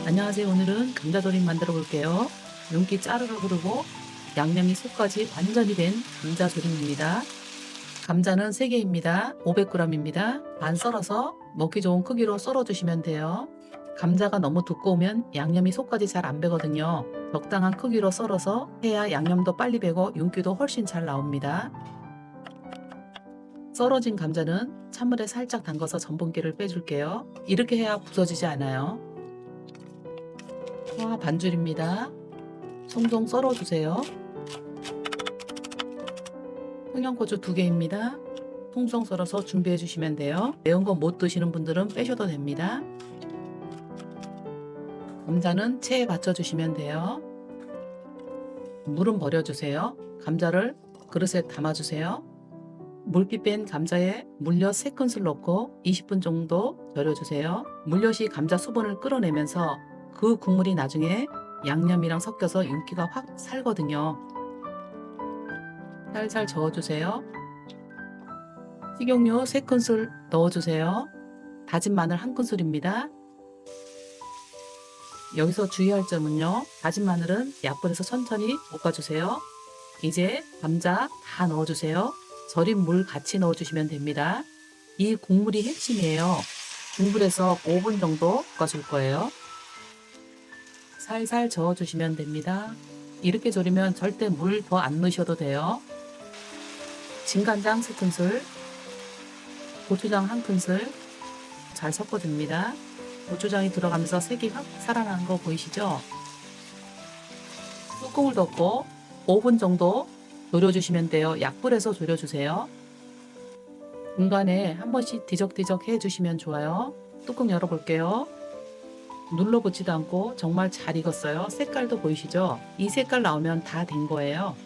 안녕하세요. 오늘은 감자조림 만들어 볼게요. 윤기 짜르르 흐르고 양념이 속까지 완전히 된 감자조림입니다. 감자는 3개입니다. 500g입니다. 반 썰어서 먹기 좋은 크기로 썰어 주시면 돼요. 감자가 너무 두꺼우면 양념이 속까지 잘 안 배거든요. 적당한 크기로 썰어서 해야 양념도 빨리 배고 윤기도 훨씬 잘 나옵니다. 썰어진 감자는 찬물에 살짝 담가서 전분기를 빼줄게요. 이렇게 해야 부서지지 않아요. 반줄입니다. 송송 썰어주세요. 청양고추 2개입니다. 송송 썰어서 준비해 주시면 돼요. 매운 거 못 드시는 분들은 빼셔도 됩니다. 감자는 체에 받쳐 주시면 돼요. 물은 버려주세요. 감자를 그릇에 담아주세요. 물기 뺀 감자에 물엿 3큰술 넣고 20분 정도 절여주세요. 물엿이 감자 수분을 끌어내면서 그 국물이 나중에 양념이랑 섞여서 윤기가 확 살거든요. 살살 저어주세요. 식용유 3큰술 넣어주세요. 다진 마늘 1큰술입니다. 여기서 주의할 점은요, 다진 마늘은 약불에서 천천히 볶아주세요. 이제 감자 다 넣어주세요. 절인 물 같이 넣어주시면 됩니다. 이 국물이 핵심이에요. 중불에서 5분 정도 볶아줄 거예요. 살살 저어주시면 됩니다. 이렇게 졸이면 절대 물 더 안 넣으셔도 돼요. 진간장 3큰술, 고추장 1큰술 잘 섞어줍니다. 고추장이 들어가면서 색이 확 살아나는 거 보이시죠? 뚜껑을 덮고 5분 정도 졸여주시면 돼요. 약불에서 졸여주세요. 중간에 한 번씩 뒤적뒤적 해주시면 좋아요. 뚜껑 열어볼게요. 눌러붙지도 않고 정말 잘 익었어요. 색깔도 보이시죠? 이 색깔 나오면 다 된 거예요.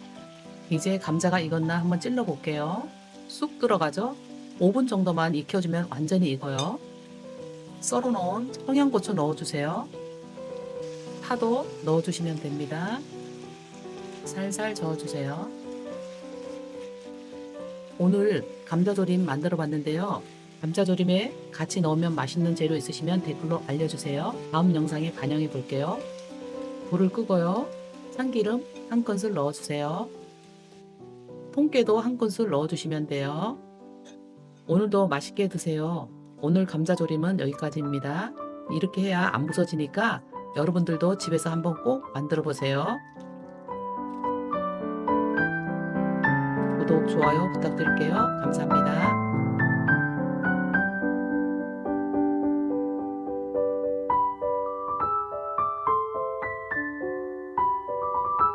이제 감자가 익었나 한번 찔러 볼게요. 쑥 들어가죠? 5분 정도만 익혀주면 완전히 익어요. 썰어놓은 청양고추 넣어주세요. 파도 넣어주시면 됩니다. 살살 저어주세요. 오늘 감자조림 만들어 봤는데요. 감자조림에 같이 넣으면 맛있는 재료 있으시면 댓글로 알려주세요. 다음 영상에 반영해 볼게요. 불을 끄고요. 참기름 1큰술 넣어주세요. 통깨도 1큰술 넣어주시면 돼요. 오늘도 맛있게 드세요. 오늘 감자조림은 여기까지입니다. 이렇게 해야 안 부서지니까 여러분들도 집에서 한번 꼭 만들어 보세요. 구독, 좋아요 부탁드릴게요. 감사합니다.